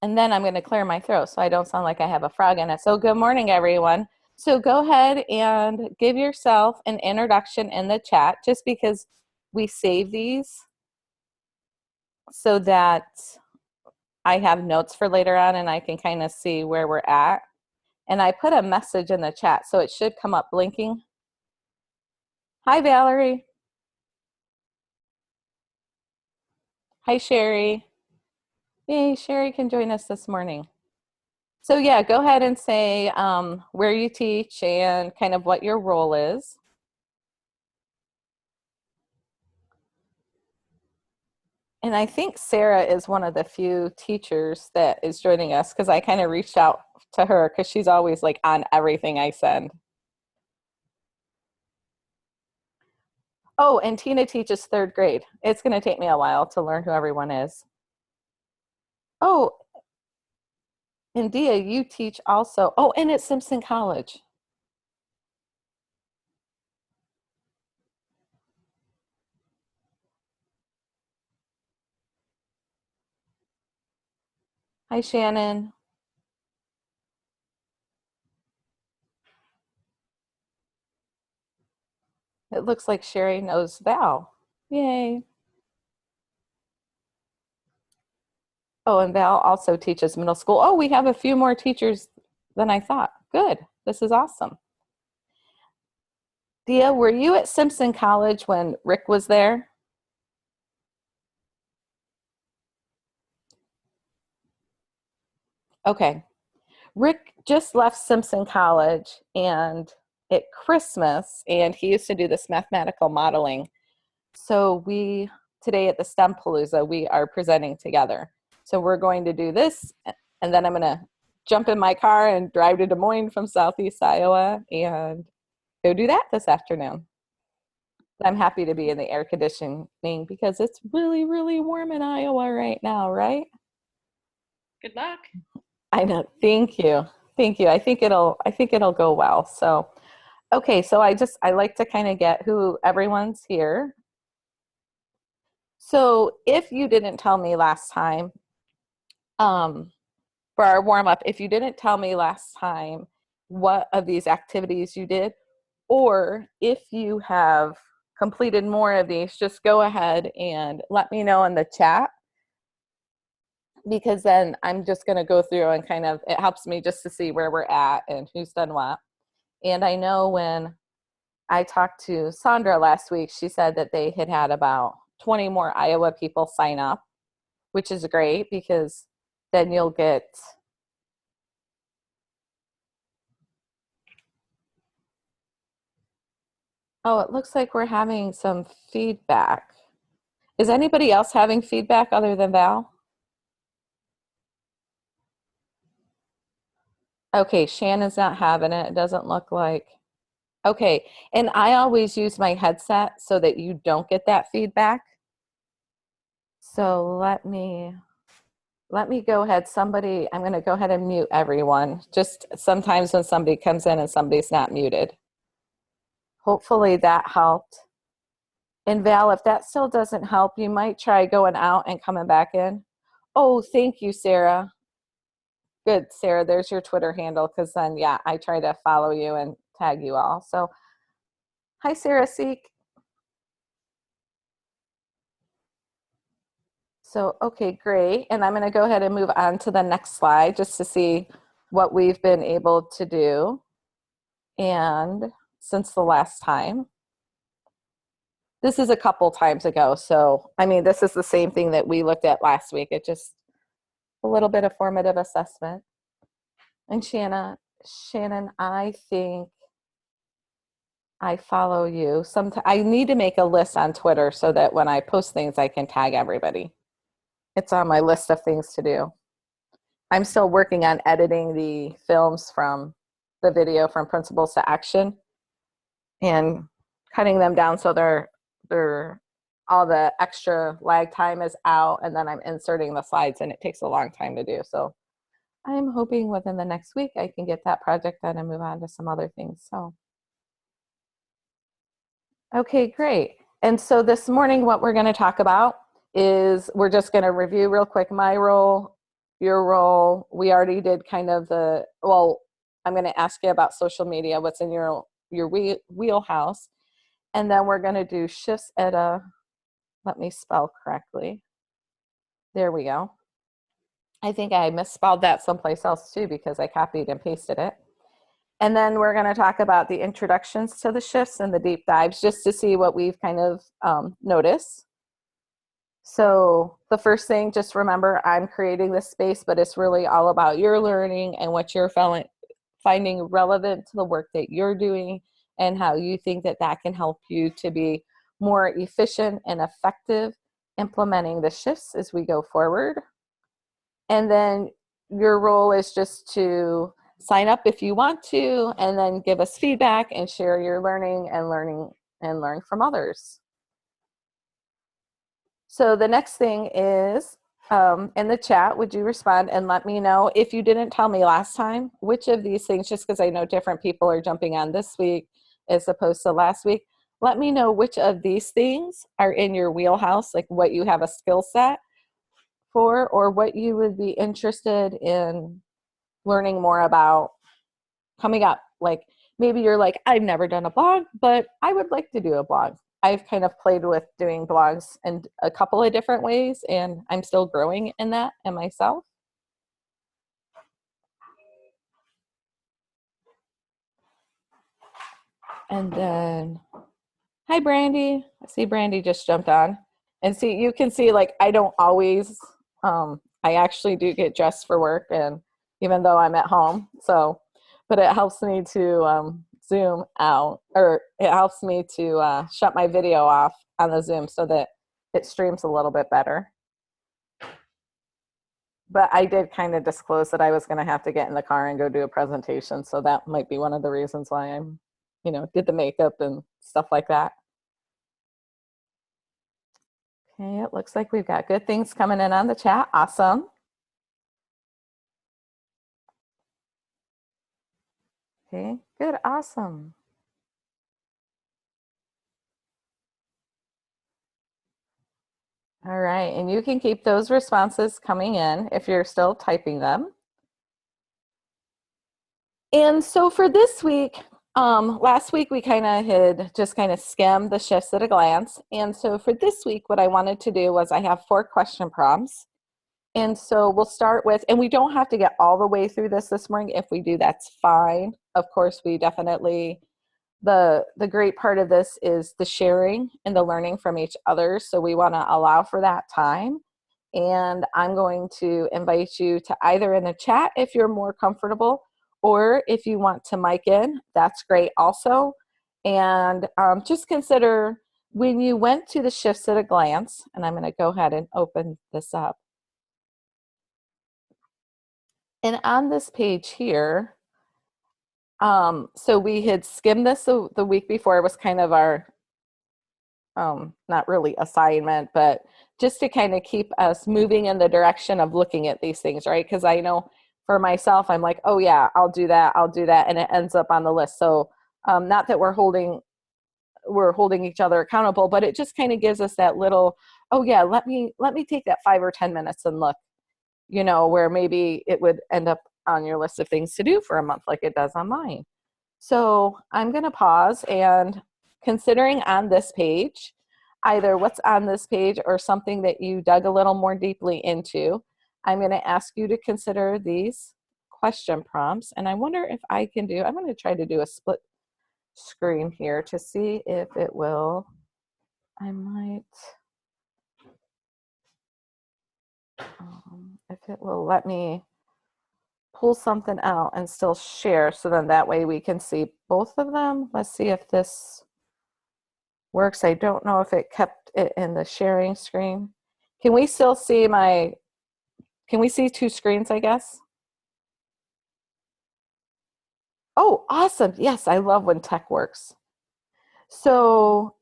And then I'm going to clear my throat so I don't sound like I have a frog in it. So good morning, everyone. So go ahead and give yourself an introduction in the chat, just because we save these so that I have notes for later on and I can kind of see where we're at. And I put a message in the chat, so it should come up blinking. Hi, Valerie. Hi, Sherry. Yay, Sherry can join us this morning. So yeah, go ahead and say where you teach and kind of what your role is. And I think Sarah is one of the few teachers that is joining us, because I kind of reached out to her because she's always like on everything I send. Oh, and Tina teaches 3rd grade. It's going to take me a while to learn who everyone is. Oh, and Dia, you teach also. Oh, and at Simpson College. Hi, Shannon. It looks like Sherry knows Val. Yay. Oh, and Val also teaches middle school. Oh, we have a few more teachers than I thought. Good. This is awesome. Dia, were you at Simpson College when Rick was there? Okay. Rick just left Simpson College and at Christmas, and he used to do this mathematical modeling. So today at the STEM Palooza, we are presenting together. So we're going to do this, and then I'm going to jump in my car and drive to Des Moines from Southeast Iowa and go do that this afternoon. I'm happy to be in the air conditioning because it's really, really warm in Iowa right now, right? Good luck. I know. Thank you. Thank you. I think it'll go well. So, okay. So I like to kind of get who everyone's here. So if you didn't tell me last time, for our warm up, if you didn't tell me last time what of these activities you did, or if you have completed more of these, just go ahead and let me know in the chat, because then I'm just going to go through and kind of, it helps me just to see where we're at and who's done what. And I know when I talked to Sandra last week, she said that they had about 20 more Iowa people sign up, which is great, because then you'll get, oh, it looks like we're having some feedback. Is anybody else having feedback other than Val? Okay, Shannon's not having it. It doesn't look like. Okay, and I always use my headset so that you don't get that feedback. So let me go ahead. I'm going to go ahead and mute everyone. Just sometimes when somebody comes in and somebody's not muted. Hopefully that helped. And Val, if that still doesn't help, you might try going out and coming back in. Oh, thank you, Sarah. Good, Sarah, there's your Twitter handle, because then, yeah, I try to follow you and tag you all. So, hi, Sarah Seek. So, okay, great. And I'm going to go ahead and move on to the next slide just to see what we've been able to do. And since the last time, this is a couple times ago. So, I mean, this is the same thing that we looked at last week. It just a little bit of formative assessment. And Shannon, I think I follow you. I need to make a list on Twitter so that when I post things, I can tag everybody. It's on my list of things to do. I'm still working on editing the films from the video from Principles to Action and cutting them down so they're all the extra lag time is out, and then I'm inserting the slides, and it takes a long time to do. So I'm hoping within the next week I can get that project done and move on to some other things. So, okay, great. And so this morning, what we're going to talk about is we're just going to review real quick my role your role, we already did kind of I'm going to ask you about social media, what's in your wheelhouse. And then we're going to do shifts at let me spell correctly. There we go. I think I misspelled that someplace else too because I copied and pasted it. And then we're going to talk about the introductions to the shifts and the deep dives just to see what we've kind of noticed. So the first thing, just remember, I'm creating this space, but it's really all about your learning and what you're finding relevant to the work that you're doing and how you think that that can help you to be more efficient and effective implementing the shifts as we go forward. And then your role is just to sign up if you want to, and then give us feedback and share your learning and learn from others. So the next thing is in the chat, would you respond and let me know if you didn't tell me last time, which of these things, just because I know different people are jumping on this week as opposed to last week, let me know which of these things are in your wheelhouse, like what you have a skill set for, or what you would be interested in learning more about coming up. Like maybe you're like, I've never done a blog, but I would like to do a blog. I've kind of played with doing blogs in a couple of different ways, and I'm still growing in that and myself. And then, hi, Brandy. I see Brandy just jumped on. And see, you can see, like, I don't always, I actually do get dressed for work, and even though I'm at home, so, but it helps me to zoom out, or it helps me to shut my video off on the Zoom so that it streams a little bit better. But I did kind of disclose that I was going to have to get in the car and go do a presentation, so that might be one of the reasons why I'm, did the makeup and stuff like that. Okay, it looks like we've got good things coming in on the chat. Awesome. Okay, good, awesome. All right, and you can keep those responses coming in if you're still typing them. And so for this week, last week we kind of had just kind of skimmed the shifts at a glance. And so for this week, what I wanted to do was I have 4 question prompts. And so we'll start with, and we don't have to get all the way through this morning. If we do, that's fine. Of course, we definitely, the great part of this is the sharing and the learning from each other. So we want to allow for that time. And I'm going to invite you to either in the chat if you're more comfortable, or if you want to mic in, that's great also. And just consider when you went to the shifts at a glance, and I'm going to go ahead and open this up. And on this page here, so we had skimmed this the week before. It was kind of our, not really assignment, but just to kind of keep us moving in the direction of looking at these things, right? Because I know for myself, I'm like, oh yeah, I'll do that, and it ends up on the list. So not that we're holding each other accountable, but it just kind of gives us that little, oh yeah, let me take that 5 or 10 minutes and look, where maybe it would end up on your list of things to do for a month like it does on mine. So I'm going to pause, and considering on this page, either what's on this page or something that you dug a little more deeply into, I'm going to ask you to consider these question prompts. And I wonder if I'm going to try to do a split screen here to see if it will, if it will let me pull something out and still share, so then that way we can see both of them. Let's see if this works. I don't know if it kept it in the sharing screen. Can we still see can we see 2 screens, I guess? Oh, awesome. Yes, I love when tech works. So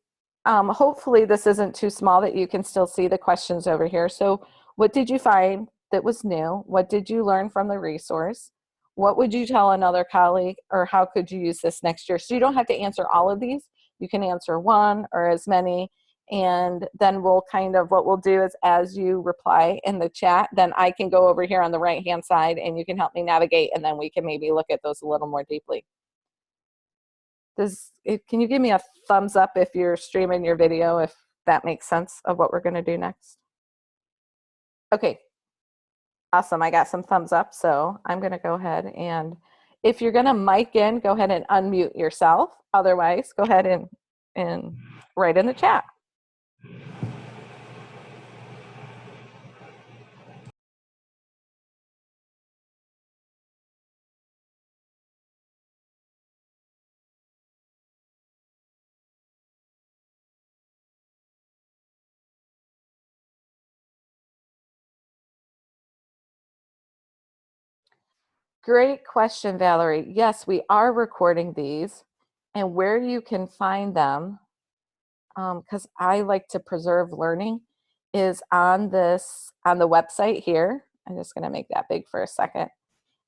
hopefully this isn't too small that you can still see the questions over here. So what did you find that was new? What did you learn from the resource? What would you tell another colleague, or how could you use this next year? So you don't have to answer all of these. You can answer one or as many. And then we'll kind of, what we'll do is as you reply in the chat, then I can go over here on the right-hand side and you can help me navigate, and then we can maybe look at those a little more deeply. Can you give me a thumbs up if you're streaming your video, if that makes sense of what we're going to do next? Okay, awesome. I got some thumbs up, so I'm going to go ahead, and if you're going to mic in, go ahead and unmute yourself. Otherwise, go ahead and write in the chat. Great question, Valerie. Yes, we are recording these, and where you can find them, because I like to preserve learning, is on the website here. I'm just going to make that big for a second.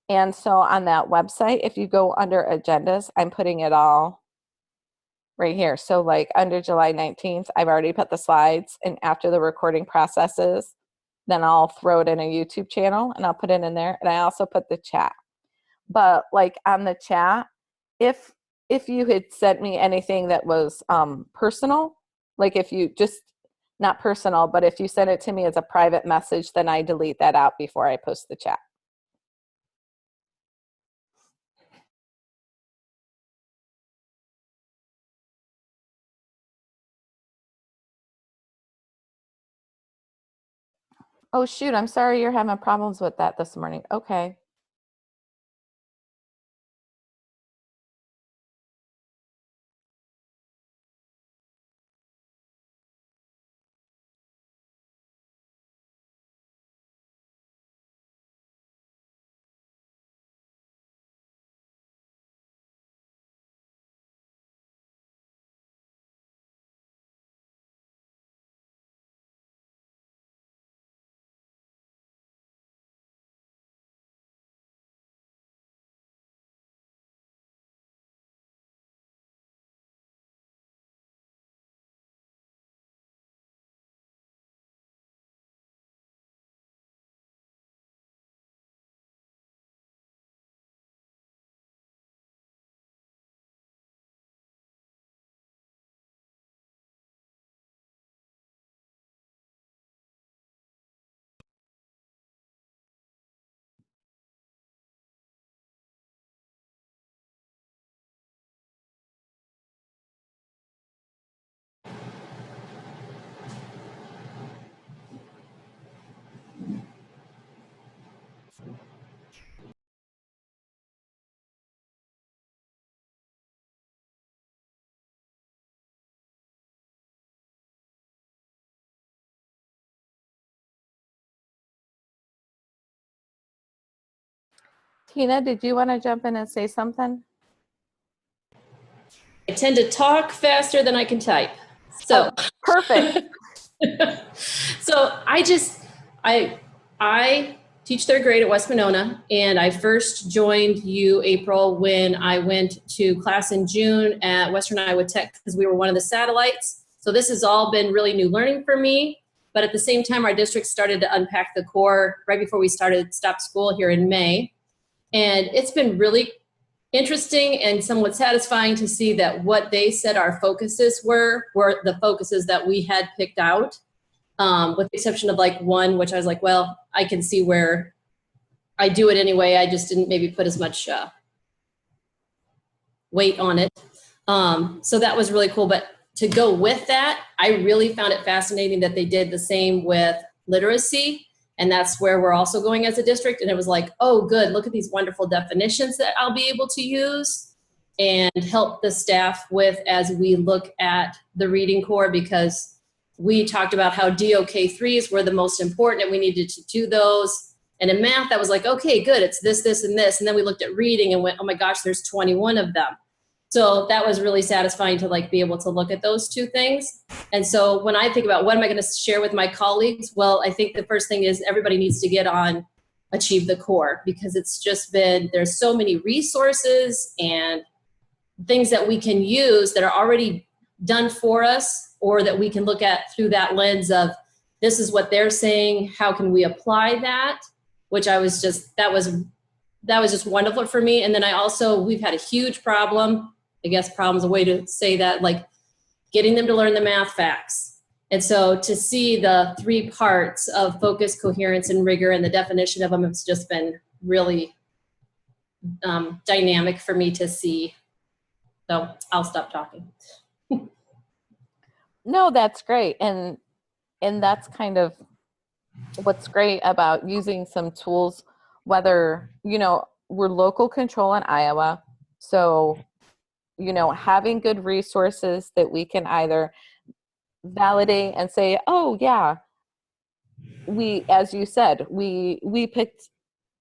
And so on that website, if you go under agendas, I'm putting it all right here. So like under July 19th, I've already put the slides, and after the recording processes, then I'll throw it in a YouTube channel and I'll put it in there. And I also put the chat. But like on the chat, if you had sent me anything that was personal, like if you just, not personal, but if you sent it to me as a private message, then I delete that out before I post the chat. Oh shoot, I'm sorry you're having problems with that this morning. Okay. Tina, did you want to jump in and say something? I tend to talk faster than I can type. So perfect. So I teach third grade at West Monona, and I first joined you, April, when I went to class in June at Western Iowa Tech because we were one of the satellites. So this has all been really new learning for me. But at the same time, our district started to unpack the core right before we stopped school here in May. And it's been really interesting and somewhat satisfying to see that what they said our focuses were the focuses that we had picked out, with the exception of like one, which I was like, well, I can see where I do it anyway. I just didn't maybe put as much weight on it. So that was really cool. But to go with that, I really found it fascinating that they did the same with literacy. And that's where we're also going as a district. And it was like, oh, good, look at these wonderful definitions that I'll be able to use and help the staff with as we look at the reading core, because we talked about how DOK3s were the most important and we needed to do those. And in math, that was like, okay, good, it's this, this, and this. And then we looked at reading and went, oh my gosh, there's 21 of them. So that was really satisfying to like be able to look at those two things. And so when I think about what am I going to share with my colleagues, well, I think the first thing is everybody needs to get on Achieve the Core, because it's just been, there's so many resources and things that we can use that are already done for us or that we can look at through that lens of this is what they're saying, how can we apply that, which that was just wonderful for me. And then we've had a huge problem, I guess problem's a way to say that, like getting them to learn the math facts. And so to see the 3 parts of focus, coherence, and rigor and the definition of them has just been really dynamic for me to see. So I'll stop talking. No, that's great. And that's kind of what's great about using some tools, whether, we're local control in Iowa. So, having good resources that we can either validate and say, oh yeah, as you said, we picked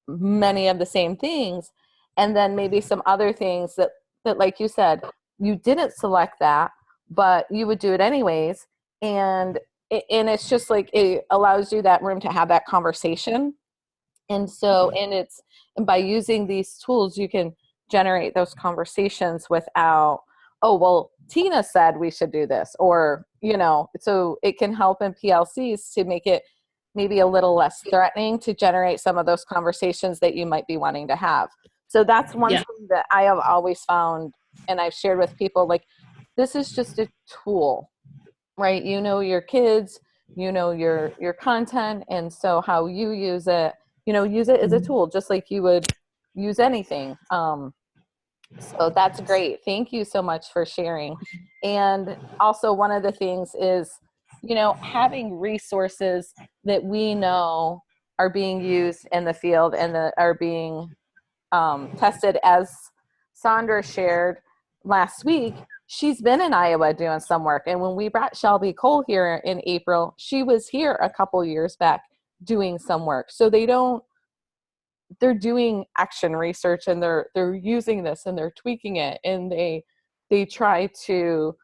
many of the same things, and then maybe some other things that like you said, you didn't select that, but you would do it anyways. And it's just like, it allows you that room to have that conversation. And so, and by using these tools, you can generate those conversations without, oh, well, Tina said we should do this, or, so it can help in PLCs to make it maybe a little less threatening to generate some of those conversations that you might be wanting to have. So that's one thing that I have always found, and I've shared with people, like, this is just a tool, right? Your kids, your content, and so how you use it, use it as a tool, just like you would use anything. So that's great. Thank you so much for sharing. And also, one of the things is, having resources that we know are being used in the field and that are being tested. As Sandra shared last week, she's been in Iowa doing some work. And when we brought Shelby Cole here in April, she was here a couple years back doing some work. So they're doing action research, and they're using this, and they're tweaking it, and they try to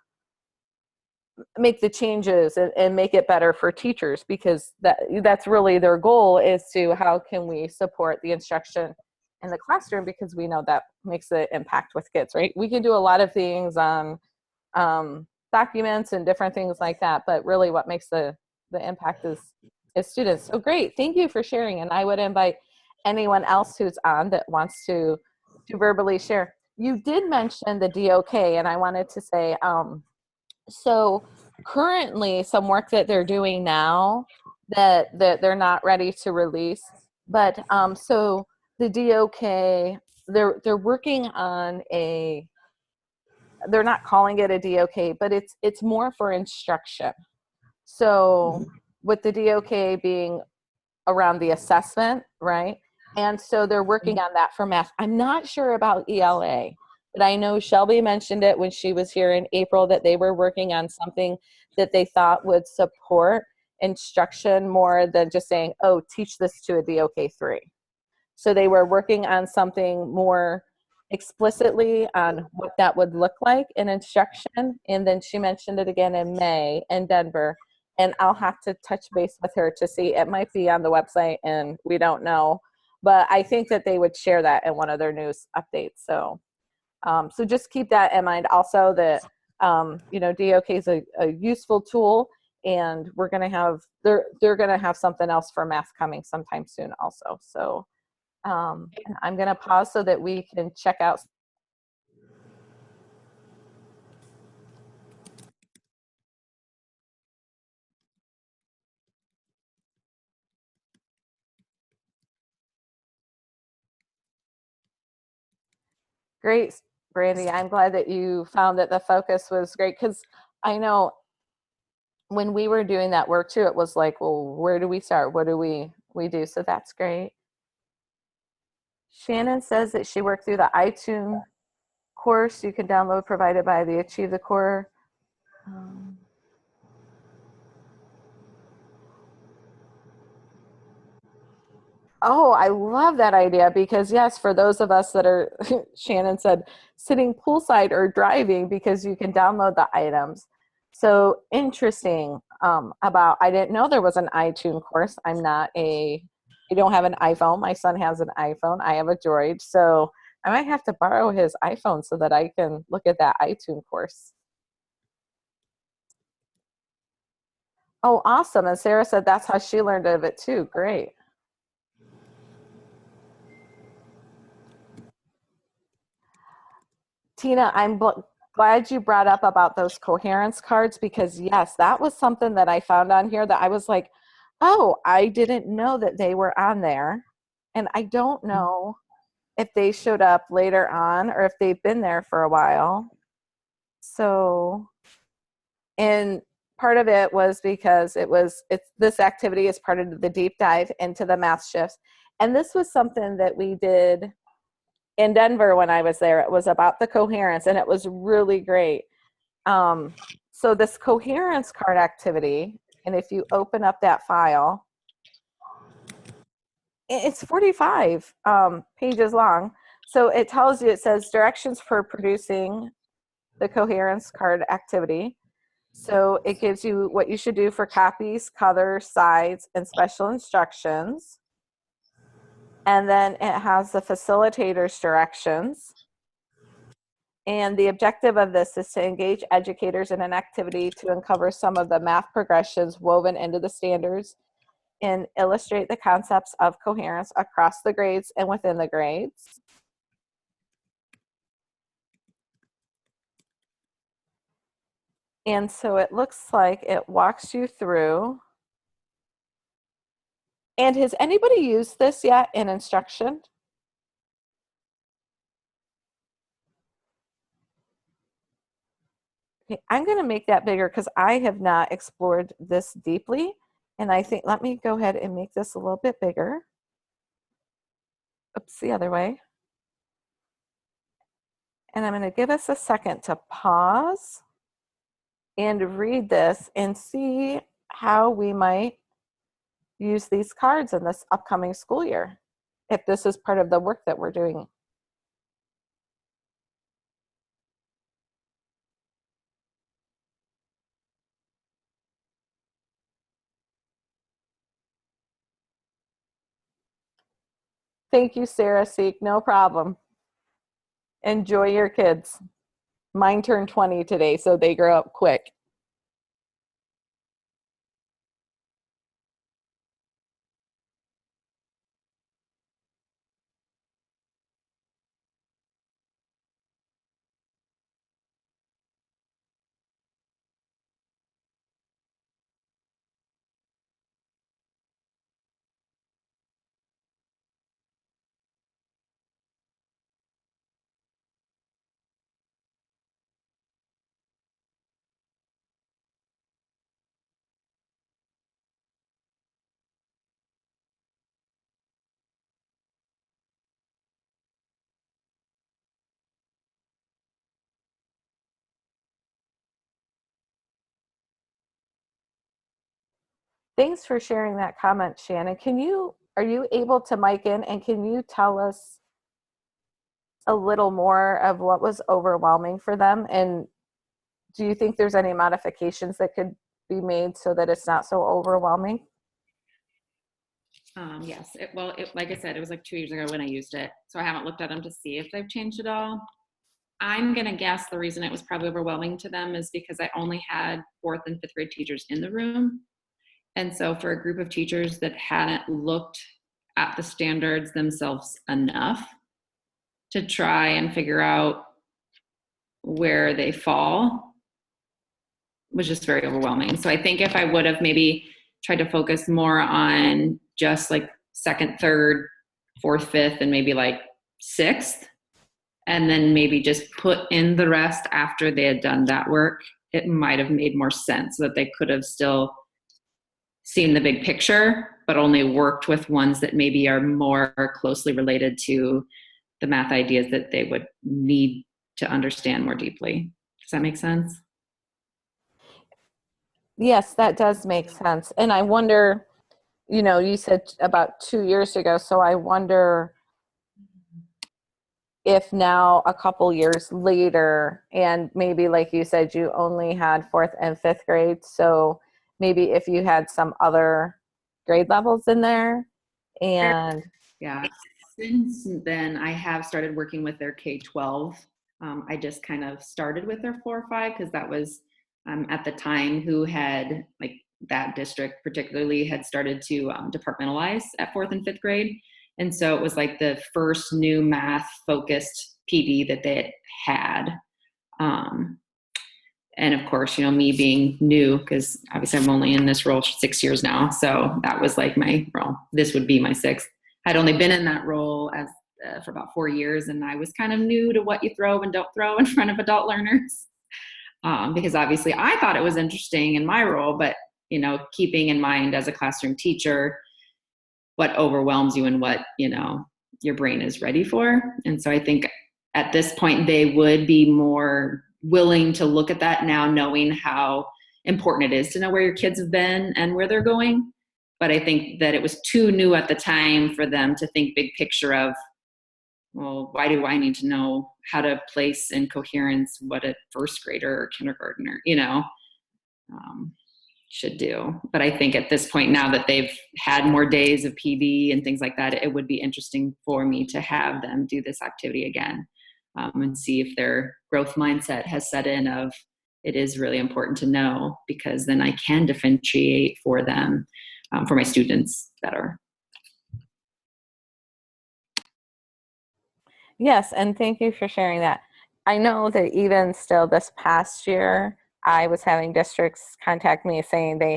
make the changes and make it better for teachers, because that's really their goal, is to how can we support the instruction in the classroom, because we know that makes an impact with kids, right? We can do a lot of things on documents and different things like that, but really what makes the impact is students. So great, thank you for sharing. And I would invite anyone else who's on that wants to verbally share. You did mention the DOK, and I wanted to say, so currently some work that they're doing now that they're not ready to release, but so the DOK, they're working on they're not calling it a DOK, but it's more for instruction. So with the DOK being around the assessment, right? And so they're working on that for math. I'm not sure about ELA, but I know Shelby mentioned it when she was here in April, that they were working on something that they thought would support instruction more than just saying, oh, teach this to a DOK 3. So they were working on something more explicitly on what that would look like in instruction. And then she mentioned it again in May in Denver. And I'll have to touch base with her to see. It might be on the website and we don't know. But I think that they would share that in one of their news updates. So so just keep that in mind also, that DOK is a useful tool, and we're going to have, they're going to have something else for math coming sometime soon also. So and I'm going to pause so that we can check out. Great, Brandy. I'm glad that you found that the focus was great, because I know when we were doing that work too, it was like, well, where do we start? What do we do? So that's great. Shannon says that she worked through the iTunes course you can download provided by the Achieve the Core. Oh, I love that idea, because yes, for those of us that are, Shannon said, sitting poolside or driving, because you can download the items. So interesting I didn't know there was an iTunes course. I don't have an iPhone. My son has an iPhone. I have a Droid. So I might have to borrow his iPhone so that I can look at that iTunes course. Oh, awesome. And Sarah said that's how she learned of it too. Great. Tina, I'm glad you brought up about those coherence cards because yes, that was something that I found on here that I was like, oh, I didn't know that they were on there. And I don't know if they showed up later on or if they've been there for a while. So, and part of it was because it's this activity is part of the deep dive into the math shifts. And this was something that we did in Denver when I was there. It was about the coherence and it was really great. So this coherence card activity, and if you open up that file, it's 45 pages long. So it tells you, it says directions for producing the coherence card activity. So it gives you what you should do for copies, colors, sides, and special instructions. And then it has the facilitator's directions. And the objective of this is to engage educators in an activity to uncover some of the math progressions woven into the standards and illustrate the concepts of coherence across the grades and within the grades. And so it looks like it walks you through. And has anybody used this yet in instruction? Okay, I'm going to make that bigger because I have not explored this deeply. And I think, let me go ahead and make this a little bit bigger. Oops, the other way. And I'm going to give us a second to pause and read this and see how we might use these cards in this upcoming school year, if this is part of the work that we're doing. Thank you, Sarah Seek. No problem. Enjoy your kids. Mine turned 20 today, so they grow up quick. Thanks for sharing that comment, Shannon. Are you able to mic in and can you tell us a little more of what was overwhelming for them? And do you think there's any modifications that could be made so that it's not so overwhelming? Yes, like I said, it was like 2 years ago when I used it. So I haven't looked at them to see if they've changed at all. I'm going to guess the reason it was probably overwhelming to them is because I only had 4th and 5th grade teachers in the room. And so for a group of teachers that hadn't looked at the standards themselves enough to try and figure out where they fall was just very overwhelming. So I think if I would have maybe tried to focus more on just like 2nd, 3rd, 4th, 5th, and maybe like 6th, and then maybe just put in the rest after they had done that work, it might have made more sense so that they could have still seen the big picture, but only worked with ones that maybe are more closely related to the math ideas that they would need to understand more deeply. Does that make sense? Yes, that does make sense. And I wonder, you said about 2 years ago, so I wonder if now a couple years later, and maybe like you said, you only had 4th and 5th grade, so maybe if you had some other grade levels in there and Yeah. Since then, I have started working with their K-12. I just kind of started with their 4 or 5 because that was at the time who had like that district particularly had started to departmentalize at 4th and 5th grade. And so it was like the first new math focused PD that they had. And of course, me being new, because obviously I'm only in this role 6 years now. So that was like this would be my 6th. I'd only been in that role for about 4 years. And I was kind of new to what you throw and don't throw in front of adult learners. Because obviously I thought it was interesting in my role, but, keeping in mind as a classroom teacher, what overwhelms you and what, your brain is ready for. And so I think at this point, they would be more willing to look at that now, knowing how important it is to know where your kids have been and where they're going. But I think that it was too new at the time for them to think big picture of, well, why do I need to know how to place in coherence what a first grader or kindergartner, should do. But I think at this point, now that they've had more days of PD and things like that, it would be interesting for me to have them do this activity again, and see if their growth mindset has set in of, it is really important to know, because then I can differentiate for them, for my students better. Yes, and thank you for sharing that. I know that even still this past year, I was having districts contact me saying they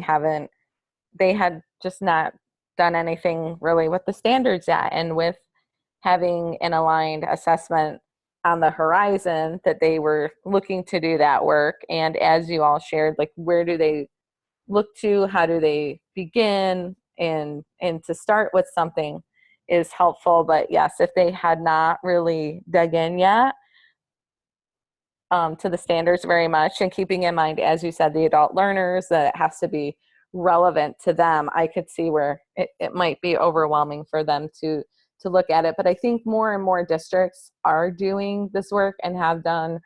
had just not done anything really with the standards yet, and with having an aligned assessment on the horizon, that they were looking to do that work. And as you all shared, like, where do they look to, how do they begin, and to start with something is helpful. But yes, if they had not really dug in yet to the standards very much, and keeping in mind, as you said, the adult learners, that it has to be relevant to them, I could see where it might be overwhelming for them to look at it. But I think more and more districts are doing this work and have done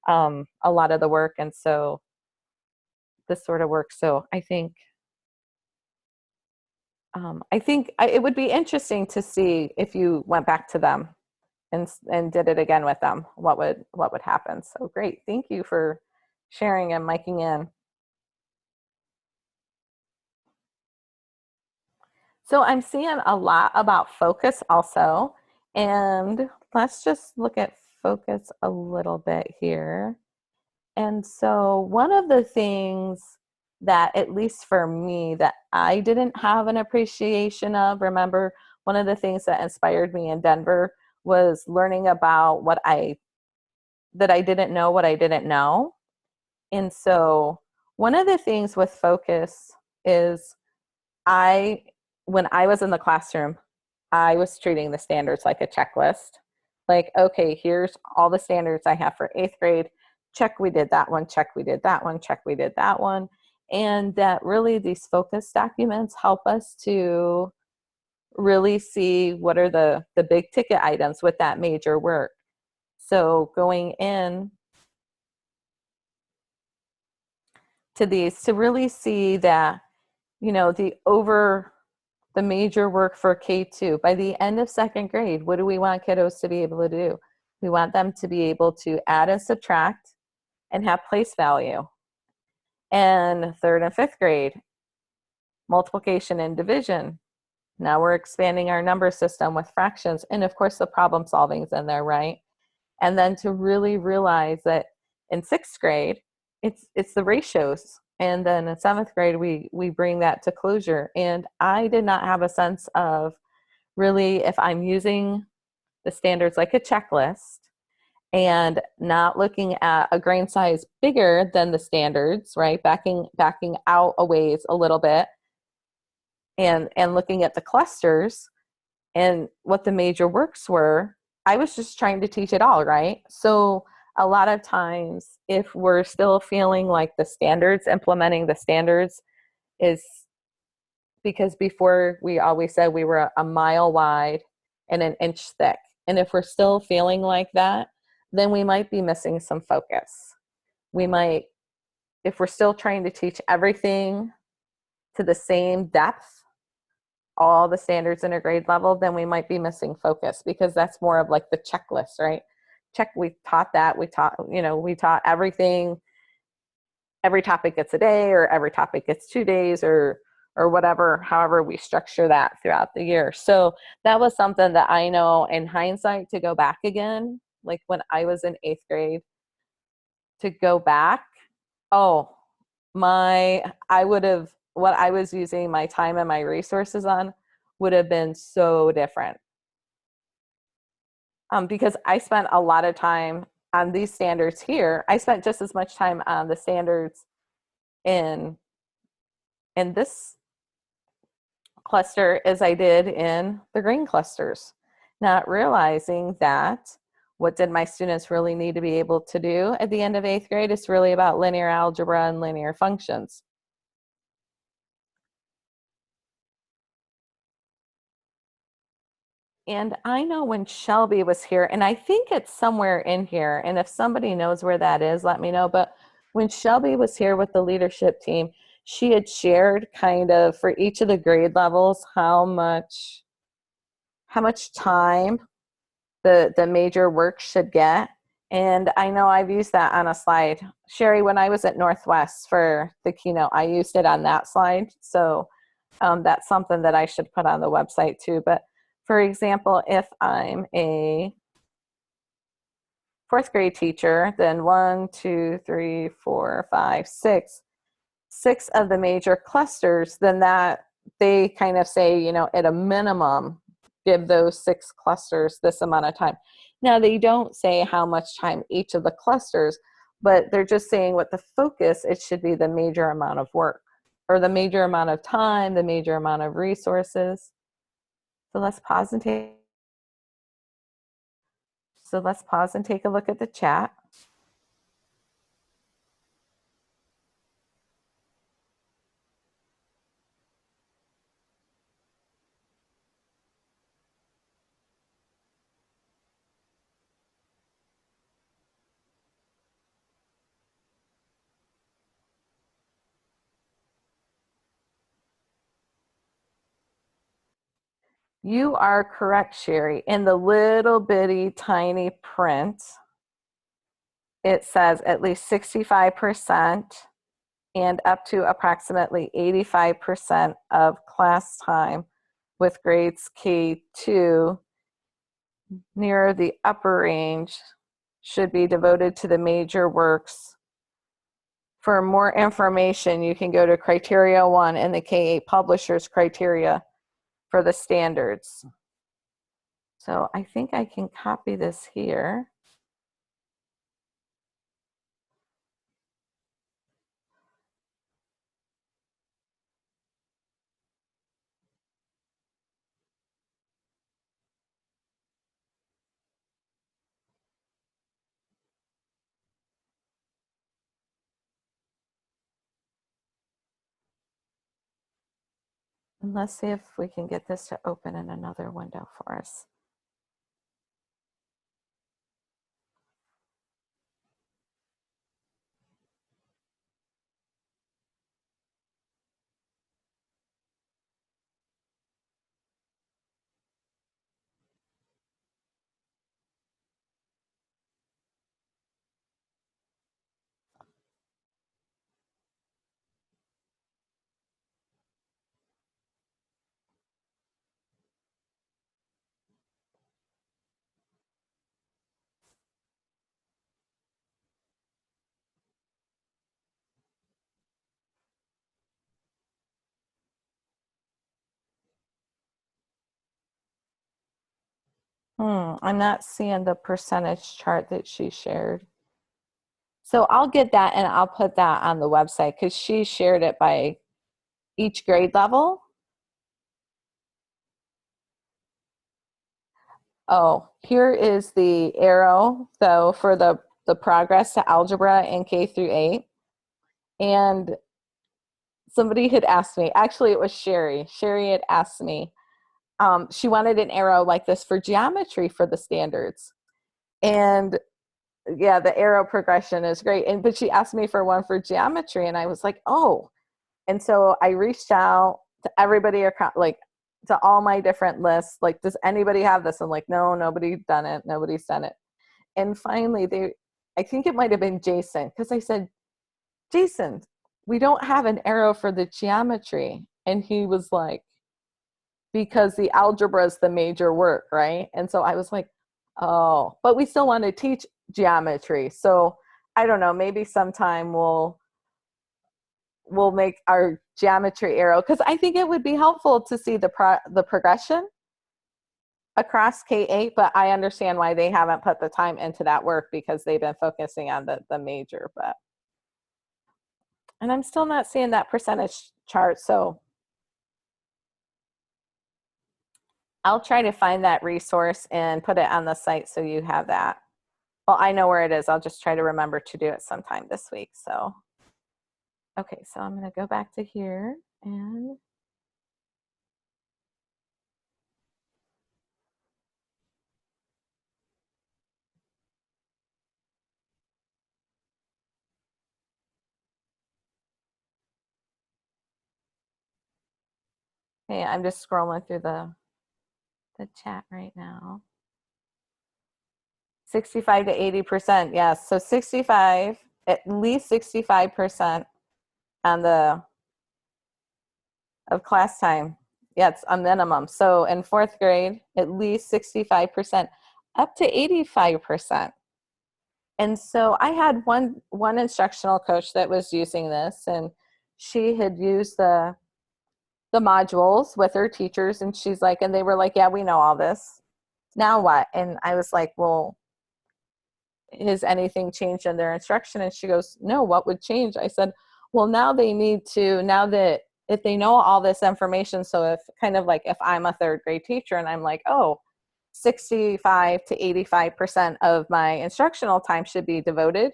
a lot of the work, and so this sort of work. So I think it would be interesting to see if you went back to them and did it again with them, what would happen. So great. Thank you for sharing and miking in. So I'm seeing a lot about focus also, and let's just look at focus a little bit here. And so one of the things that, at least for me, that I didn't have an appreciation of, remember, one of the things that inspired me in Denver was learning about that I didn't know what I didn't know. And so one of the things with focus is when I was in the classroom, I was treating the standards like a checklist. Like, okay, here's all the standards I have for 8th grade. Check, we did that one. Check, we did that one. Check, we did that one. And that really, these focus documents help us to really see what are the big ticket items with that major work. So going in to these to really see that, the major work for K2, by the end of 2nd grade, what do we want kiddos to be able to do? We want them to be able to add and subtract and have place value. And 3rd and 5th grade, multiplication and division. Now we're expanding our number system with fractions. And of course, the problem solving is in there, right? And then to really realize that in 6th grade, it's the ratios. And then in 7th grade, we bring that to closure. And I did not have a sense of really, if I'm using the standards like a checklist and not looking at a grain size bigger than the standards, right? Backing out a ways a little bit, and looking at the clusters and what the major works were, I was just trying to teach it all, right? So a lot of times, if we're still feeling like the standards, implementing the standards is, because before we always said we were a mile wide and an inch thick. And if we're still feeling like that, then we might be missing some focus. If we're still trying to teach everything to the same depth, all the standards in a grade level, then we might be missing focus, because that's more of like the checklist, right? Check, we taught that, we taught everything every topic gets a day or every topic gets 2 days or whatever, however we structure that throughout the year. So that was something that I know in hindsight to go back again, like when I was in 8th grade, to go back, oh, I would have, what I was using my time and my resources on would have been so different. Because I spent a lot of time on these standards here. I spent just as much time on the standards in this cluster as I did in the green clusters, not realizing that what did my students really need to be able to do at the end of 8th grade is really about linear algebra and linear functions. And I know when Shelby was here, and I think it's somewhere in here, and if somebody knows where that is, let me know. But when Shelby was here with the leadership team, she had shared kind of for each of the grade levels how much time the major work should get. And I know I've used that on a slide. Sherry, when I was at Northwest for the keynote, I used it on that slide. So that's something that I should put on the website too. But for example, if I'm a 4th grade teacher, then 1, 2, 3, 4, 5, 6 of the major clusters, then that they kind of say, you know, at a minimum, give those 6 clusters this amount of time. Now, they don't say how much time each of the clusters, but they're just saying what the focus, it should be the major amount of work or the major amount of time, the major amount of resources. So let's pause and take a look at the chat. You are correct, Sherry. In the little bitty tiny print, it says at least 65% and up to approximately 85% of class time with grades K2 near the upper range should be devoted to the major works. For more information, you can go to criteria 1 in the K8 publishers criteria for the standards. So I think I can copy this here. And let's see if we can get this to open in another window for us. I'm not seeing the percentage chart that she shared. So I'll get that and I'll put that on the website because she shared it by each grade level. Oh, here is the arrow, though, for the progress to algebra in K through 8. And somebody had asked me, actually it was Sherry. Sherry had asked me, she wanted an arrow like this for geometry for the standards. And yeah, the arrow progression is great. But she asked me for one for geometry and I was like, oh. And so I reached out to everybody, like to all my different lists, like, does anybody have this? I'm like, no, nobody's done it. Nobody's done it. And finally I think it might've been Jason, because I said, Jason, we don't have an arrow for the geometry. And he was like, because the algebra is the major work, right? And so I was like, oh, but we still want to teach geometry. So I don't know, maybe sometime we'll make our geometry arrow, because I think it would be helpful to see the progression across K-8, but I understand why they haven't put the time into that work, because they've been focusing on the major. And I'm still not seeing that percentage chart, so I'll try to find that resource and put it on the site so you have that. Well, I know where it is. I'll just try to remember to do it sometime this week. So, okay, so I'm going to go back to here and hey, I'm just scrolling through the chat right now. 65 to 80%, yes. So 65, at least 65% on of class time. Yeah, it's a minimum. So in 4th grade, at least 65%, up to 85%. And so I had one instructional coach that was using this, and she had used the modules with her teachers, and she's like, and they were like, yeah, we know all this. Now what? And I was like, well, has anything changed in their instruction? And she goes, no, what would change? I said, well, now they need to, now that if they know all this information, so if kind of like if I'm a 3rd grade teacher and I'm like, oh, 65 to 85% of my instructional time should be devoted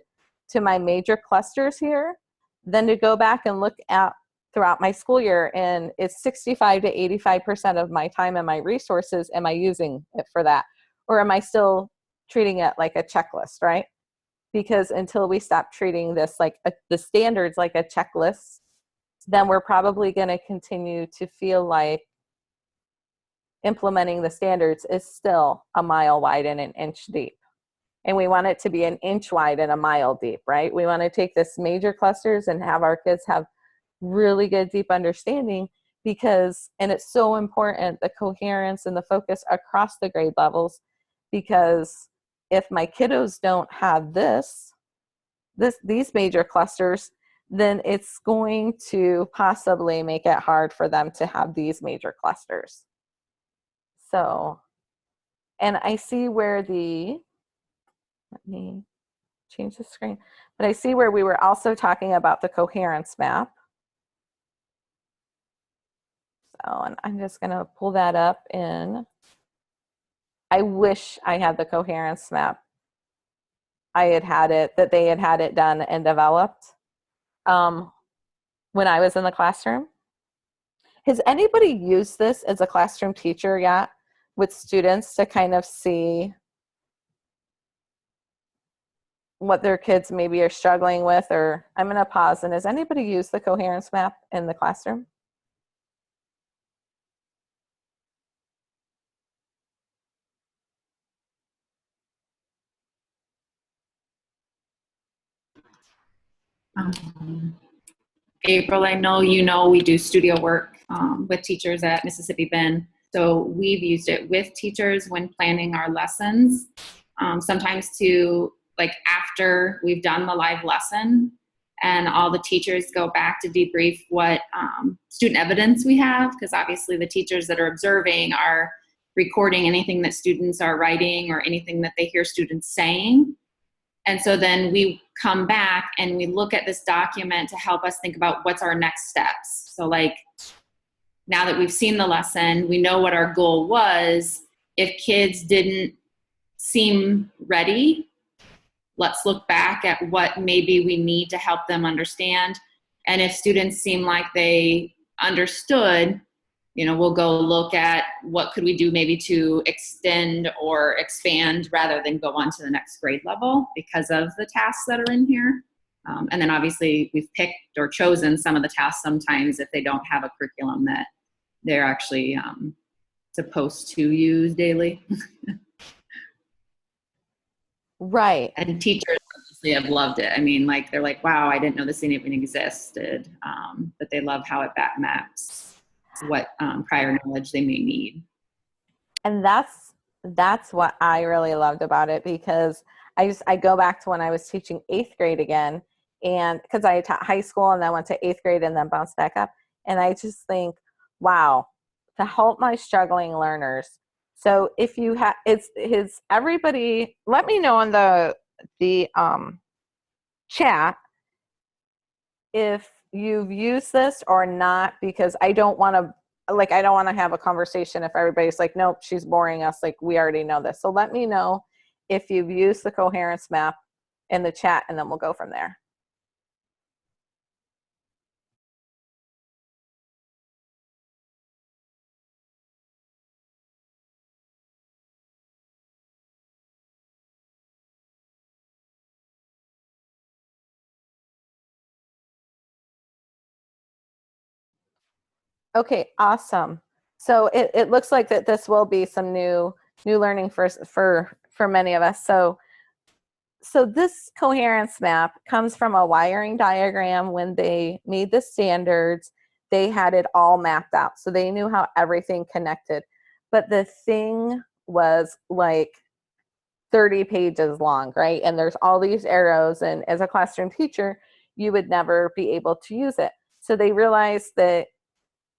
to my major clusters here, then to go back and look at throughout my school year, and it's 65 to 85% of my time and my resources, am I using it for that? Or am I still treating it like a checklist, right? Because until we stop treating this like the standards like a checklist, then we're probably going to continue to feel like implementing the standards is still a mile wide and an inch deep. And we want it to be an inch wide and a mile deep, right? We want to take this major clusters and have our kids have really good deep understanding, because, and it's so important, the coherence and the focus across the grade levels, because if my kiddos don't have these major clusters, then it's going to possibly make it hard for them to have these major clusters. So, and I see where let me change the screen, but I see where we were also talking about the coherence map. So, and I'm just gonna pull that up in, I wish I had the coherence map. I had it, that they had it done and developed when I was in the classroom. Has anybody used this as a classroom teacher yet with students to kind of see what their kids maybe are struggling with? Or I'm going to pause, and has anybody used the coherence map in the classroom? April, I know we do studio work with teachers at Mississippi Bend. So we've used it with teachers when planning our lessons. Sometimes like after we've done the live lesson, and all the teachers go back to debrief what student evidence we have, because obviously the teachers that are observing are recording anything that students are writing or anything that they hear students saying. And so then we come back and we look at this document to help us think about what's our next steps. So like, now that we've seen the lesson, we know what our goal was. If kids didn't seem ready, let's look back at what maybe we need to help them understand. And if students seem like they understood, we'll go look at what could we do maybe to extend or expand rather than go on to the next grade level because of the tasks that are in here. And then obviously we've picked or chosen some of the tasks sometimes if they don't have a curriculum that they're actually supposed to use daily. Right. And teachers are honestly have loved it. I mean, like, they're like, wow, I didn't know this thing even existed. But they love how it back maps what prior knowledge they may need. And that's what I really loved about it, because I go back to when I was teaching 8th grade again, and because I taught high school and then went to 8th grade and then bounced back up, and I just think, wow, to help my struggling learners. So if you have, it's his everybody, let me know in the chat if you've used this or not, because I don't want to, like, I don't want to have a conversation if everybody's like, nope, she's boring us, like, we already know this. So let me know if you've used the coherence map in the chat, and then we'll go from there. Okay, awesome. So it looks like that this will be some new learning for many of us. So this coherence map comes from a wiring diagram. When they made the standards, they had it all mapped out. So they knew how everything connected. But the thing was like 30 pages long, right? And there's all these arrows, and as a classroom teacher, you would never be able to use it. So they realized that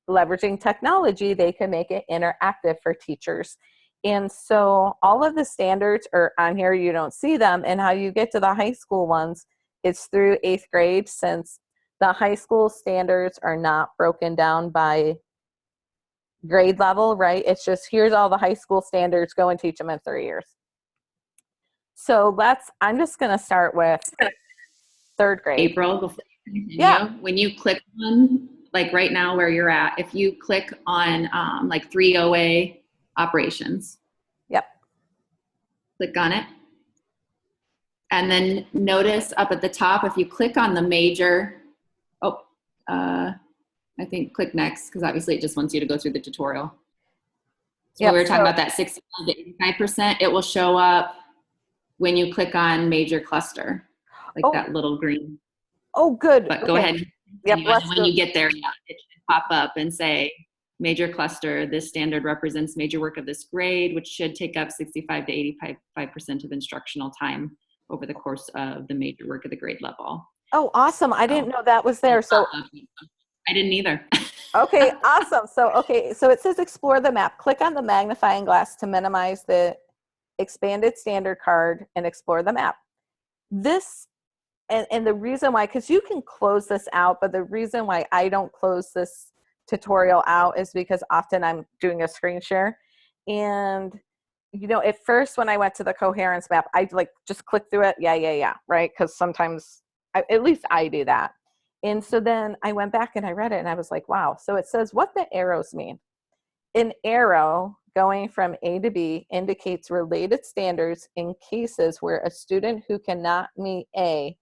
leveraging technology, they can make it interactive for teachers. And so all of the standards are on here. You don't see them. And how you get to the high school ones, it's through 8th grade, since the high school standards are not broken down by grade level, right? It's just, here's all the high school standards, go and teach them in 3 years. So I'm just going to start with 3rd grade. April, before you continue, Yeah. when you click on, like right now where you're at, if you click on like 3OA operations. Yep. Click on it. And then notice up at the top, if you click on the major, I think click next, because obviously it just wants you to go through the tutorial. So Yep, we were talking so- about that 65 to 85%, it will show up when you click on major cluster, like that little green. Oh, good. But go Okay. ahead. Yep, And when you get there, yeah, it should pop up and say, major cluster, this standard represents major work of this grade, which should take up 65 to 85% of instructional time over the course of the major work of the grade level. Oh, awesome. I didn't know that was there. So I didn't either. okay, awesome. So it says explore the map. Click on the magnifying glass to minimize the expanded standard card and explore the map. This, and the reason why, because you can close this out, but the reason why I don't close this tutorial out is because often I'm doing a screen share. And, you know, at first when I went to the coherence map, I like just click through it. Yeah, right? Because sometimes, at least I do that. And so then I went back and I read it and I was like, wow. So it says what the arrows mean. An arrow going from A to B indicates related standards in cases where a student who cannot meet A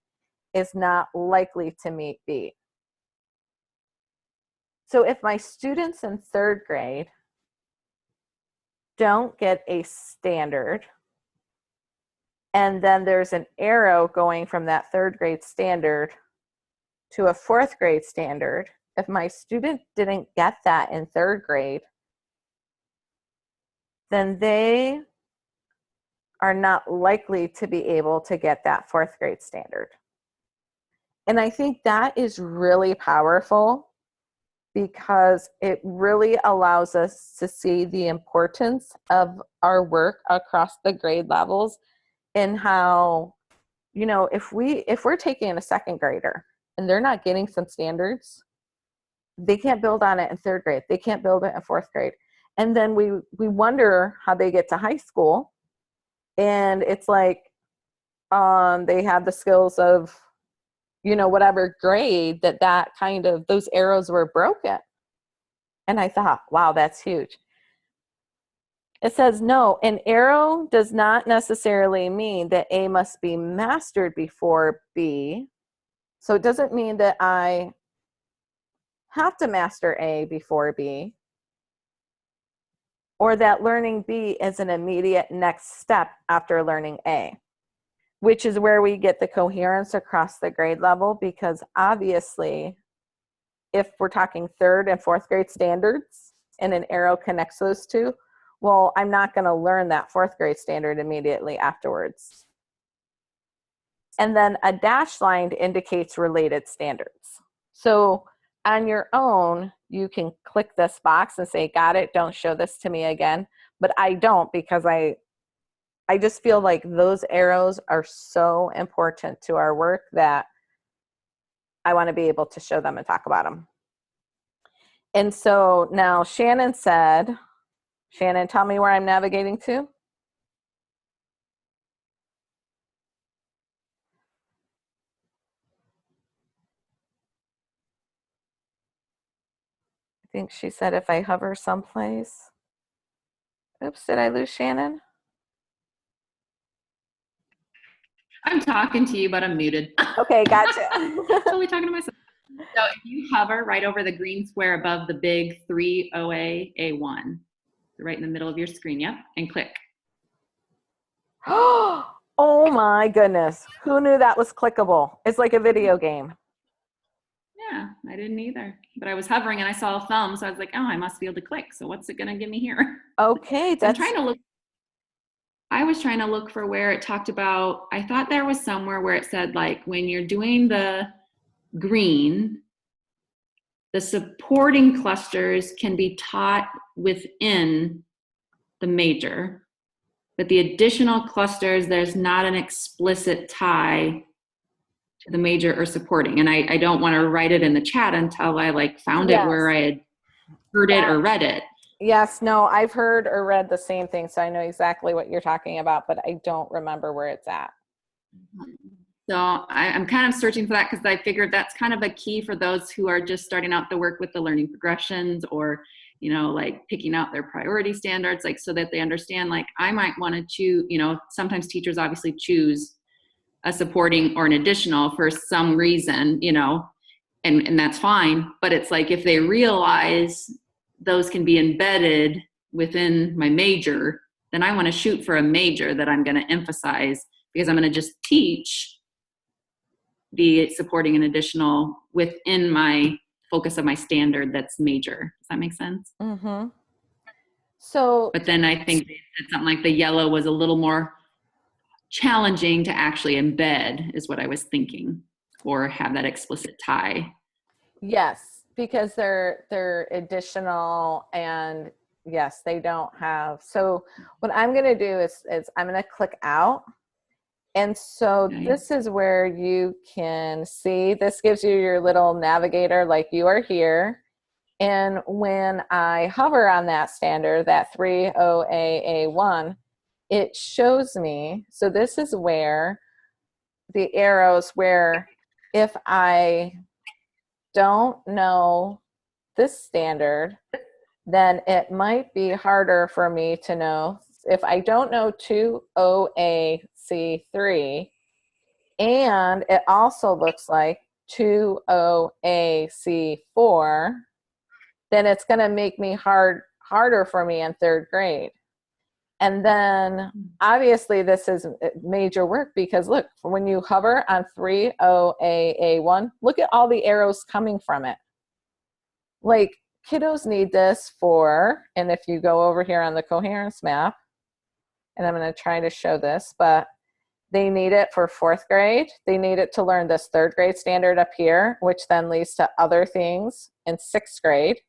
is not likely to meet B. So if my students in 3rd grade don't get a standard, and then there's an arrow going from that 3rd grade standard to a 4th grade standard, if my student didn't get that in 3rd grade, then they are not likely to be able to get that 4th grade standard. And I think that is really powerful, because it really allows us to see the importance of our work across the grade levels, and how, you know, if we're taking a 2nd grader and they're not getting some standards, they can't build on it in 3rd grade. They can't build it in 4th grade. And then we wonder how they get to high school, and it's like they have the skills of, you know, whatever grade that kind of, those arrows were broken. And I thought, wow, that's huge. It says, no, an arrow does not necessarily mean that A must be mastered before B. So it doesn't mean that I have to master A before B, or that learning B is an immediate next step after learning A. which is where we get the coherence across the grade level, because obviously if we're talking third and fourth grade standards and an arrow connects those two, well, I'm not going to learn that fourth grade standard immediately afterwards. And then a dashed line indicates related standards. So on your own, you can click this box and say, got it, don't show this to me again. But I don't, because I just feel like those arrows are so important to our work that I want to be able to show them and talk about them. And so now Shannon said, Shannon, tell me where I'm navigating to. I think she said if I hover someplace. Oops, did I lose Shannon? I'm talking to you, but I'm muted. Okay, gotcha. Totally talking to myself. So if you hover right over the green square above the big 3OA-A1, right in the middle of your screen, yep, and click. Oh my goodness. Who knew that was clickable? It's like a video game. Yeah, I didn't either. But I was hovering and I saw a thumb, so I was like, oh, I must be able to click. So what's it going to give me here? Okay, So I'm trying to look. I was trying to look for where it talked about, I thought there was somewhere where it said, like, when you're doing the green, the supporting clusters can be taught within the major, but the additional clusters, there's not an explicit tie to the major or supporting. And I don't want to write it in the chat until I like found it where I had heard it or read it. Yes, no, I've heard or read the same thing, so I know exactly what you're talking about, but I don't remember where it's at. So I'm kind of searching for that, because I figured that's kind of a key for those who are just starting out the work with the learning progressions, or, you know, like picking out their priority standards, like so that they understand, like, I might want to choose, you know, sometimes teachers obviously choose a supporting or an additional for some reason, you know, and that's fine. But it's like, if they realize those can be embedded within my major, then I want to shoot for a major that I'm going to emphasize, because I'm going to just teach the supporting and additional within my focus of my standard that's major. Does that make sense? Mm-hmm. So, but then I think that something like the yellow was a little more challenging to actually embed, is what I was thinking, or have that explicit tie. yes, because they're additional, and yes, they don't have. So what I'm going to do is I'm going to click out. And so this is where you can see, this gives you your little navigator, like you are here. And when I hover on that standard, that 3OA-A1, it shows me, so this is where the arrows, where if I don't know this standard, then it might be harder for me to know. If I don't know 2OAC3, and it also looks like 2OAC4, then it's going to make me harder for me in third grade. And then obviously this is major work, because look, when you hover on 3OAA1, look at all the arrows coming from it. Like, kiddos need this for, and if you go over here on the coherence map, and I'm going to try to show this, but they need it for fourth grade. They need it to learn this third grade standard up here, which then leads to other things in sixth grade.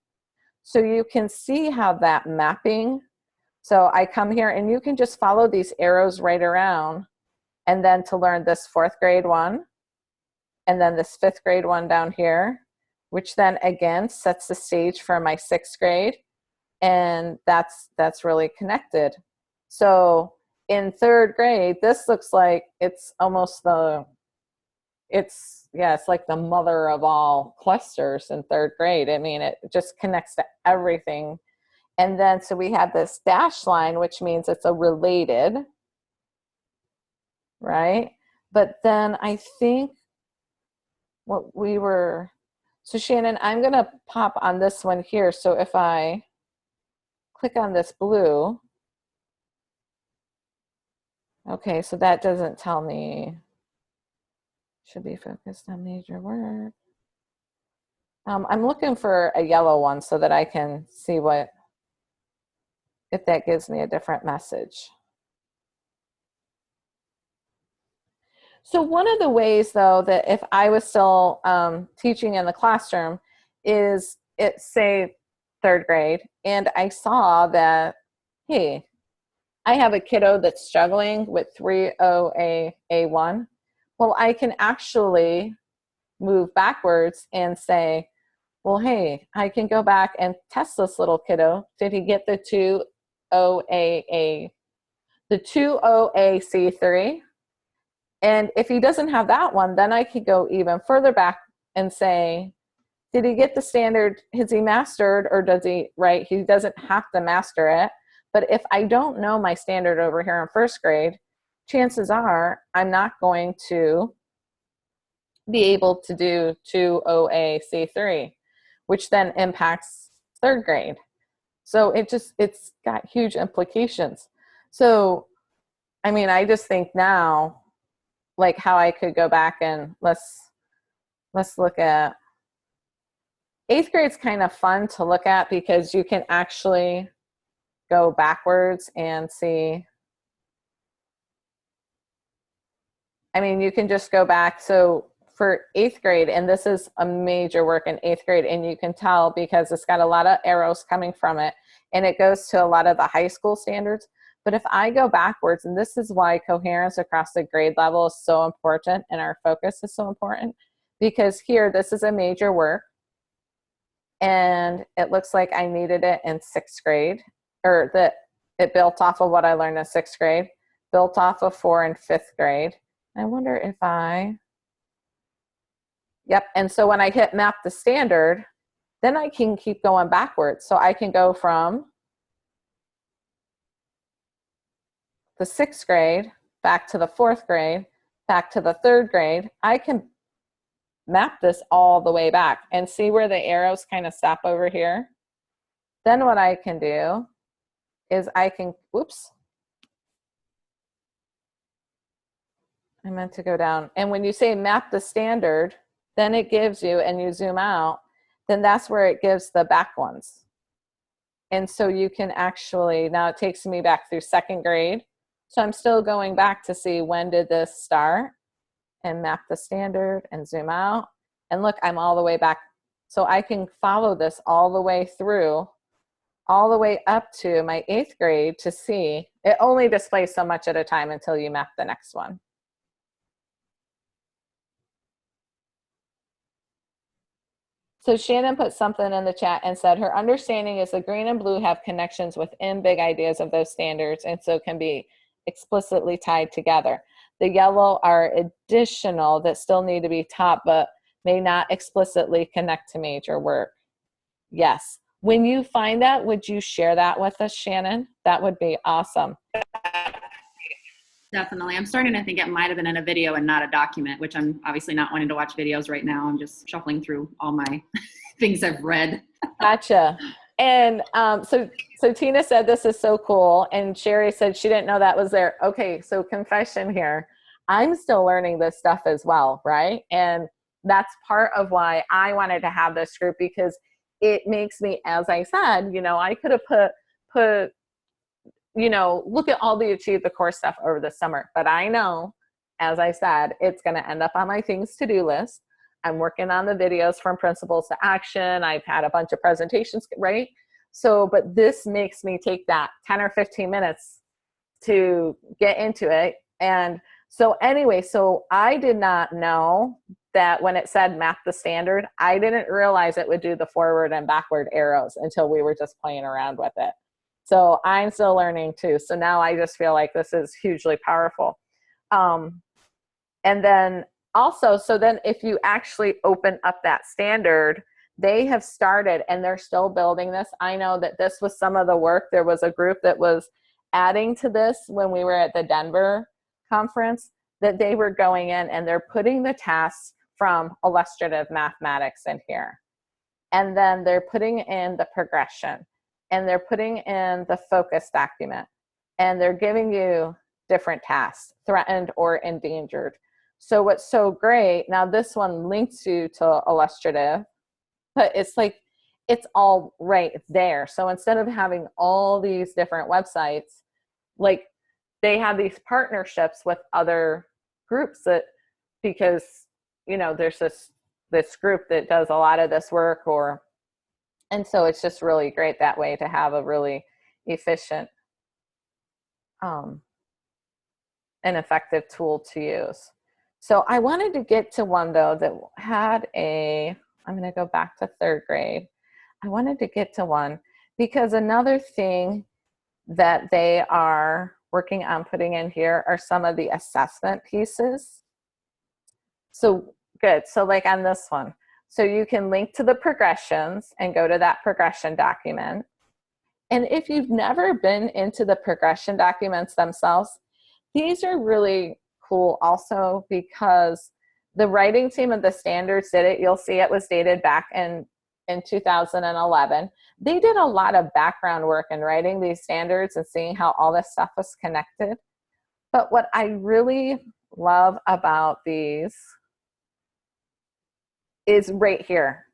So you can see how that mapping, so I come here and you can just follow these arrows right around, and then to learn this fourth grade one, and then this fifth grade one down here, which then again sets the stage for my sixth grade. And that's really connected. So in third grade, this looks like it's almost it's like the mother of all clusters in third grade. I mean, it just connects to everything. And then, so we have this dash line, which means it's a related, right? But then I think what we were, so Shannon, I'm going to pop on this one here. So if I click on this blue, Okay, so that doesn't tell me. Should be focused on major work. I'm looking for a yellow one so that I can see if that gives me a different message. So one of the ways, though, that if I was still teaching in the classroom is say, 3rd grade, and I saw that, hey, I have a kiddo that's struggling with 3OA1. Well, I can actually move backwards and say, well, hey, I can go back and test this little kiddo. Did he get the 2OAC3? And if he doesn't have that one, then I could go even further back and say, did he get the standard? Has he mastered, or does he, right? He doesn't have to master it. But if I don't know my standard over here in 1st grade, chances are I'm not going to be able to do 2OAC3, which then impacts 3rd grade. So it's got huge implications. So, I mean, I just think now, like how I could go back and let's look at 8th grade's kind of fun to look at because you can actually go backwards and see. I mean, you can just go back. So for 8th grade, and this is a major work in 8th grade, and you can tell because it's got a lot of arrows coming from it, and it goes to a lot of the high school standards. But if I go backwards, and this is why coherence across the grade level is so important and our focus is so important, because here, this is a major work, and it looks like I needed it in 6th grade, or that it built off of what I learned in 6th grade, built off of 4th and 5th grade. I wonder if yep, and so when I hit map the standard, then I can keep going backwards. So I can go from the 6th grade back to the 4th grade, back to the 3rd grade. I can map this all the way back and see where the arrows kind of stop over here. Then what I can do is I can, oops, I meant to go down. And when you say map the standard, then it gives you, and you zoom out, then that's where it gives the back ones. And so you can actually, now it takes me back through 2nd grade. So I'm still going back to see when did this start, and map the standard and zoom out. And look, I'm all the way back. So I can follow this all the way through, all the way up to my 8th grade to see. It only displays so much at a time until you map the next one. So Shannon put something in the chat and said her understanding is the green and blue have connections within big ideas of those standards, and so can be explicitly tied together. The yellow are additional that still need to be taught but may not explicitly connect to major work. Yes. When you find that, would you share that with us, Shannon? That would be awesome. Definitely. I'm starting to think it might have been in a video and not a document, which I'm obviously not wanting to watch videos right now. I'm just shuffling through all my things I've read. Gotcha. And so Tina said this is so cool, and Sherry said she didn't know that was there. Okay, so confession here. I'm still learning this stuff as well, right? And that's part of why I wanted to have this group, because it makes me, as I said, you know, I could have put you know, look at all the Achieve the Core stuff over the summer. But I know, as I said, it's going to end up on my things to do list. I'm working on the videos from Principles to Action. I've had a bunch of presentations, right? So, but this makes me take that 10 or 15 minutes to get into it. And so anyway, so I did not know that when it said map the standard, I didn't realize it would do the forward and backward arrows until we were just playing around with it. So I'm still learning too. So now I just feel like this is hugely powerful. And then also, so then if you actually open up that standard, they have started and they're still building this. I know that this was some of the work. There was a group that was adding to this when we were at the Denver conference, that they were going in and they're putting the tasks from illustrative mathematics in here. And then they're putting in the progression. And they're putting in the focus document, and they're giving you different tasks, threatened or endangered. So what's so great, now this one links you to Illustrative, but it's like, it's all right there. So instead of having all these different websites, like they have these partnerships with other groups that, because, you know, there's this group that does a lot of this work, and so it's just really great that way to have a really efficient and effective tool to use. So I wanted to get to one though that had I'm going to go back to 3rd grade. I wanted to get to one because another thing that they are working on putting in here are some of the assessment pieces. So good. So like on this one, so you can link to the progressions and go to that progression document. And if you've never been into the progression documents themselves, these are really cool also because the writing team of the standards did it. You'll see it was dated back in 2011. They did a lot of background work in writing these standards and seeing how all this stuff was connected. But what I really love about these is right here.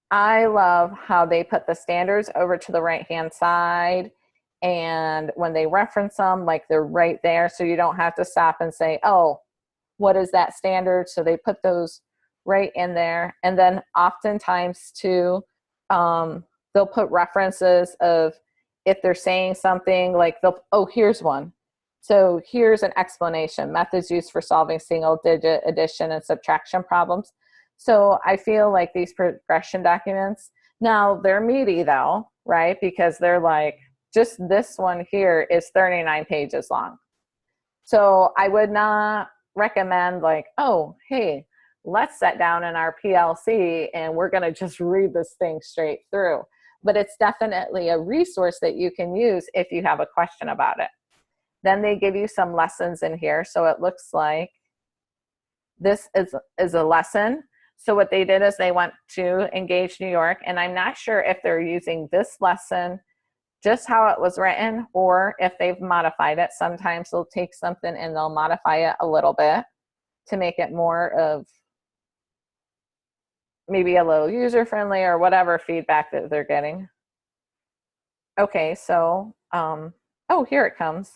I love how they put the standards over to the right-hand side, and when they reference them, like they're right there, so you don't have to stop and say, oh, what is that standard? So they put those right in there. And then oftentimes too, they'll put references of if they're saying something like oh, here's one. So here's an explanation, methods used for solving single digit addition and subtraction problems. So I feel like these progression documents, now they're meaty though, right? Because they're like, just this one here is 39 pages long. So I would not recommend like, oh, hey, let's sit down in our PLC and we're going to just read this thing straight through. But it's definitely a resource that you can use if you have a question about it. Then they give you some lessons in here. So it looks like this is a lesson. So what they did is they went to Engage New York, and I'm not sure if they're using this lesson just how it was written or if they've modified it. Sometimes they'll take something and they'll modify it a little bit to make it more of maybe a little user-friendly or whatever feedback that they're getting. Okay, so, oh, here it comes.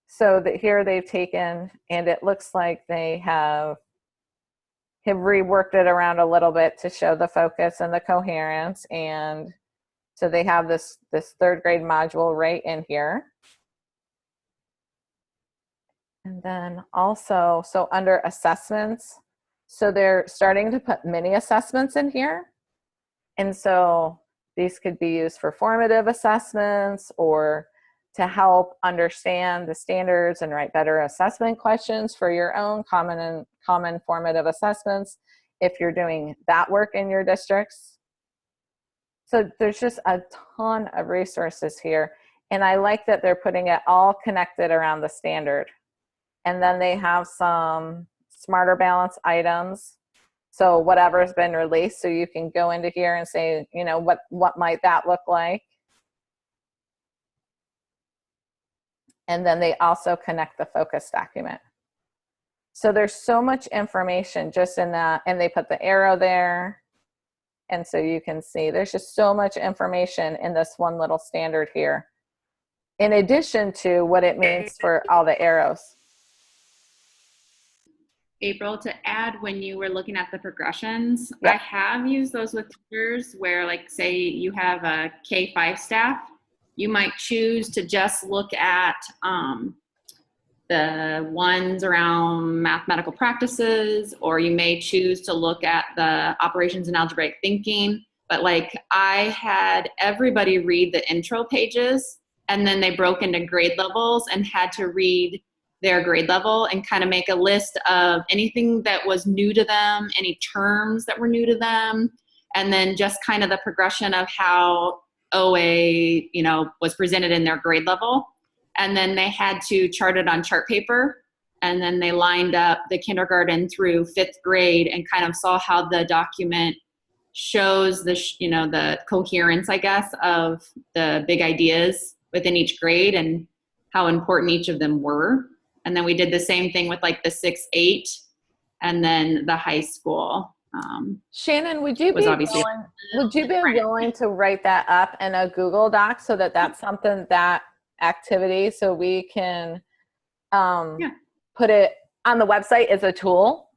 So that here they've taken, and it looks like they have reworked it around a little bit to show the focus and the coherence. And so they have this 3rd grade module right in here. And then also, so under assessments, so they're starting to put mini assessments in here. And so these could be used for formative assessments or to help understand the standards and write better assessment questions for your own common formative assessments if you're doing that work in your districts. So there's just a ton of resources here. And I like that they're putting it all connected around the standard. And then they have some smarter balance items. So whatever's been released, so you can go into here and say, you know, what might that look like? And then they also connect the focus document. So there's so much information just in that, and they put the arrow there. And so you can see there's just so much information in this one little standard here, in addition to what it means for all the arrows. April, to add, when you were looking at the progressions, Yep. I have used those with teachers where, like, say you have a K-5 staff, you might choose to just look at the ones around mathematical practices, or you may choose to look at the operations and algebraic thinking. But like, I had everybody read the intro pages, and then they broke into grade levels and had to read their grade level and kind of make a list of anything that was new to them, any terms that were new to them, and then just kind of the progression of how OA, you know, was presented in their grade level. And then they had to chart it on chart paper, and then they lined up the kindergarten through 5th grade and kind of saw how the document shows the, you know, the coherence, I guess, of the big ideas within each grade, and how important each of them were. And then we did the same thing with like the 6-8 and then the high school. Shannon, would you Was be obviously willing to write that up in a Google Doc so that that's something, that activity, so we can put it on the website as a tool?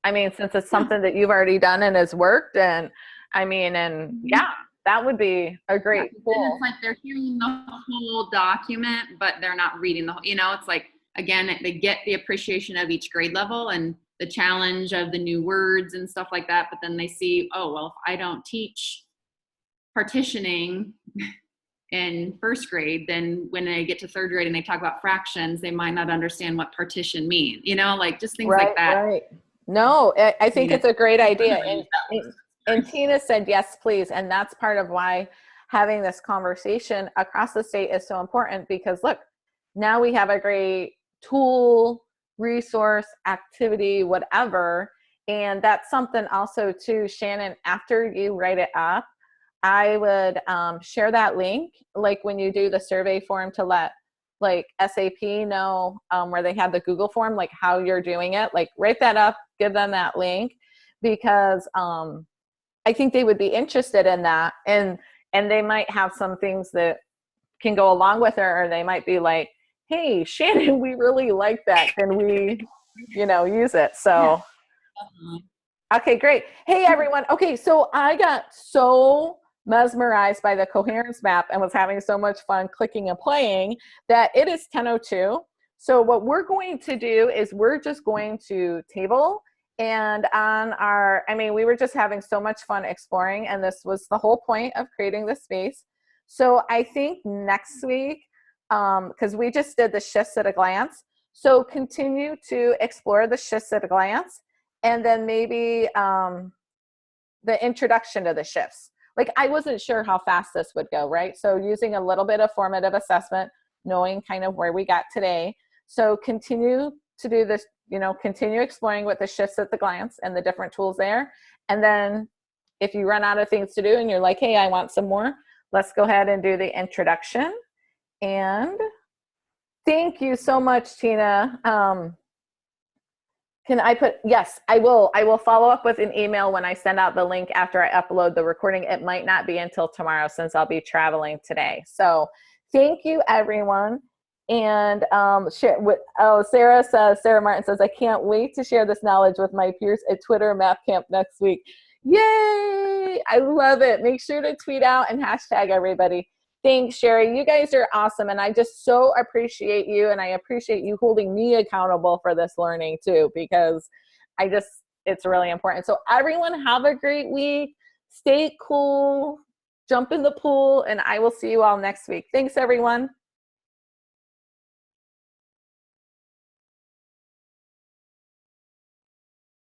I mean, since it's something that you've already done and has worked, and I mean, and yeah, that would be a great tool. It's like they're hearing the whole document, but they're not reading the whole, it's like, again, they get the appreciation of each grade level and the challenge of the new words and stuff like that. But then they see, oh, well, if I don't teach partitioning in first grade, then when they get to third grade and they talk about fractions, they might not understand what partition means, like just things like that. Right. No, I think it's a great idea. And Tina said, yes, please. And that's part of why having this conversation across the state is so important, because look, now we have a great tool, resource, activity, whatever. And that's something also too, Shannon, after you write it up, I would share that link, like when you do the survey form, to let like SAP know where they have the Google form, like how you're doing it, like write that up, give them that link, because I think they would be interested in that. And they might have some things that can go along with it, or they might be like, hey, Shannon, we really like that. Can we, use it? So, okay, great. Hey, everyone. Okay, so I got so mesmerized by the coherence map and was having so much fun clicking and playing that it is 10:02. So what we're going to do is we're just going to table, and on our, we were just having so much fun exploring, and this was the whole point of creating this space. So I think next week, because we just did the shifts at a glance, so continue to explore the shifts at a glance, and then maybe the introduction to the shifts. Like, I wasn't sure how fast this would go, right? So using a little bit of formative assessment, knowing kind of where we got today. So continue to do this, continue exploring with the shifts at the glance and the different tools there. And then if you run out of things to do and you're like, hey, I want some more, let's go ahead and do the introduction. And thank you so much, Tina. Can I put, yes, I will follow up with an email when I send out the link after I upload the recording. It might not be until tomorrow since I'll be traveling today. So thank you, everyone. And Sarah Martin says, I can't wait to share this knowledge with my peers at Twitter Map Camp next week. Yay! I love it. Make sure to tweet out and hashtag everybody. Thanks, Sherry. You guys are awesome. And I just so appreciate you. And I appreciate you holding me accountable for this learning too, because it's really important. So everyone have a great week. Stay cool, jump in the pool, and I will see you all next week. Thanks, everyone.